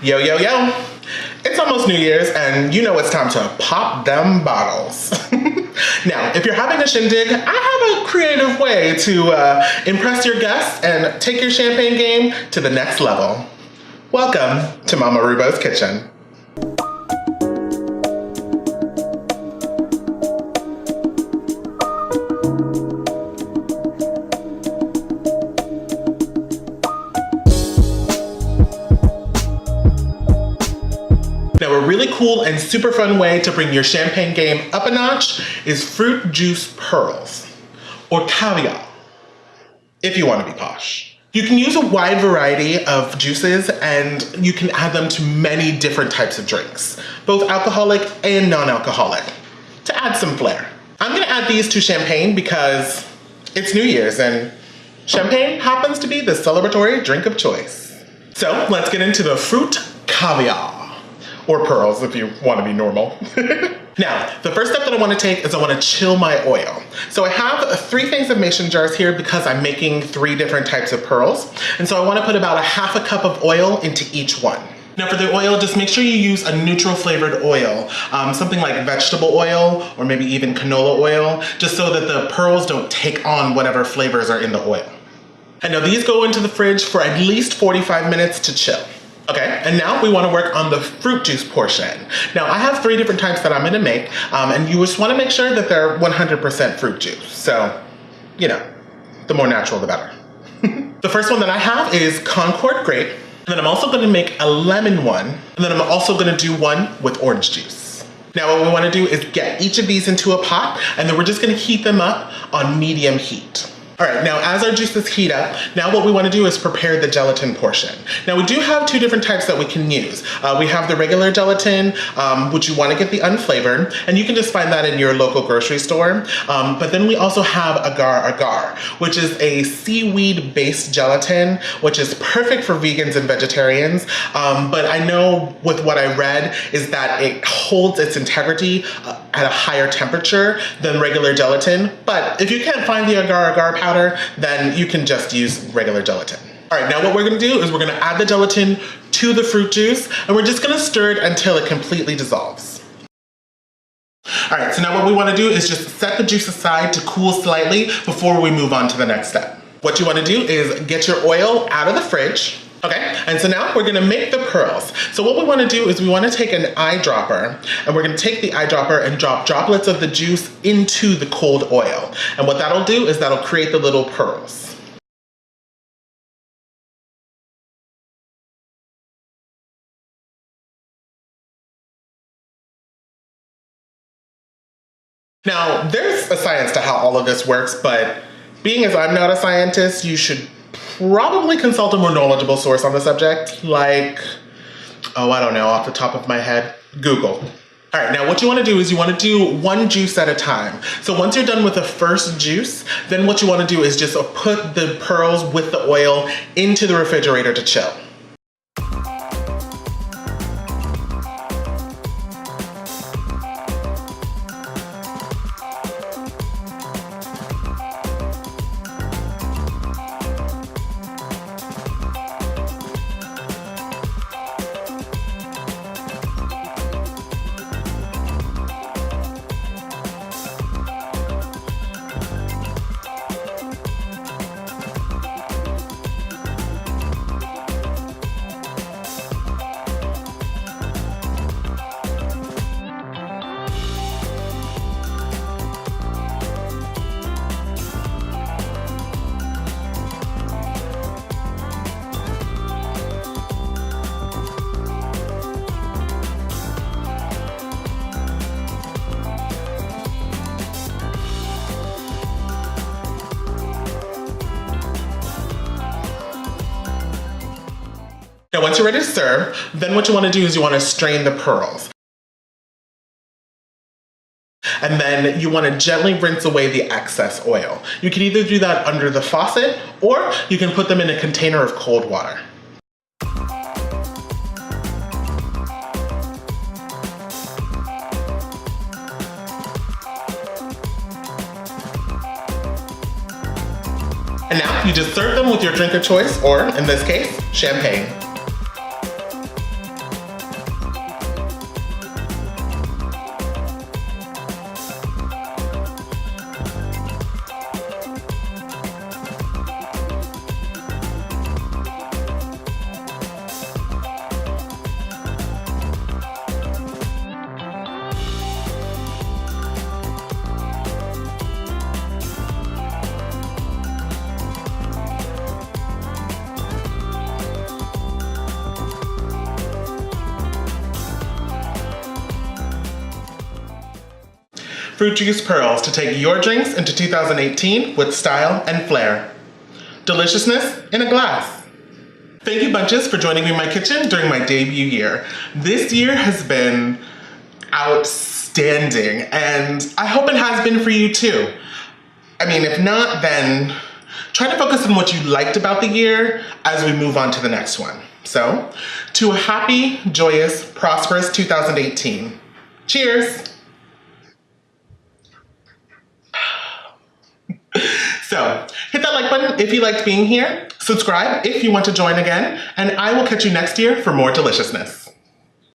Yo, yo, yo. It's almost New Year's and you know it's time to pop them bottles. Now, if you're having a shindig, I have a creative way to impress your guests and take your champagne game to the next level. Welcome to Mama Reubo's Kitchen. Now, a really cool and super fun way to bring your champagne game up a notch is fruit juice pearls, or caviar, if you want to be posh. You can use a wide variety of juices and you can add them to many different types of drinks, both alcoholic and non-alcoholic, to add some flair. I'm gonna add these to champagne because it's New Year's and champagne happens to be the celebratory drink of choice. So let's get into the fruit caviar. Or pearls if you want to be normal. Now, the first step that I want to take is I want to chill my oil. So I have 3 things of mason jars here because I'm making 3 different types of pearls. And so I want to put about a half a cup of oil into each one. Now for the oil, just make sure you use a neutral flavored oil, something like vegetable oil or maybe even canola oil, just so that the pearls don't take on whatever flavors are in the oil. And now these go into the fridge for at least 45 minutes to chill. Okay, and now we want to work on the fruit juice portion. Now I have 3 different types that I'm going to make, and you just want to make sure that they're 100% fruit juice. So, you know, the more natural, the better. The first one that I have is Concord grape, and then I'm also going to make a lemon one, and then I'm also going to do one with orange juice. Now what we want to do is get each of these into a pot, and then we're just going to heat them up on medium heat. All right, now as our juices heat up, now what we want to do is prepare the gelatin portion. Now we do have 2 different types that we can use. We have the regular gelatin, which you want to get the unflavored, and you can just find that in your local grocery store. But then we also have agar-agar, which is a seaweed-based gelatin, which is perfect for vegans and vegetarians. But I know with what I read is that it holds its integrity at a higher temperature than regular gelatin. But if you can't find the agar-agar powder, then you can just use regular gelatin. All right, now what we're gonna do is we're gonna add the gelatin to the fruit juice and we're just gonna stir it until it completely dissolves. All right, so now what we wanna do is just set the juice aside to cool slightly before we move on to the next step. What you wanna do is get your oil out of the fridge. Okay, and so now we're gonna make the pearls. So what we wanna do is we wanna take an eyedropper and we're gonna take the eyedropper and drop droplets of the juice into the cold oil. And what that'll do is that'll create the little pearls. Now, there's a science to how all of this works, but being as I'm not a scientist, you should probably consult a more knowledgeable source on the subject, like, oh, I don't know, off the top of my head, Google. All right, now what you wanna do is you wanna do 1 juice at a time. So once you're done with the first juice, then what you wanna do is just put the pearls with the oil into the refrigerator to chill. Now, once you're ready to serve, then what you want to do is you want to strain the pearls. And then you want to gently rinse away the excess oil. You can either do that under the faucet or you can put them in a container of cold water. And now you just serve them with your drink of choice, or in this case, champagne. fruit juice pearls to take your drinks into 2018 with style and flair. Deliciousness in a glass. Thank you bunches for joining me in my kitchen during my debut year. This year has been outstanding, and I hope it has been for you too. I mean, if not, then try to focus on what you liked about the year as we move on to the next one. So, to a happy, joyous, prosperous 2018. Cheers! So, hit that like button if you liked being here, subscribe if you want to join again, and I will catch you next year for more deliciousness.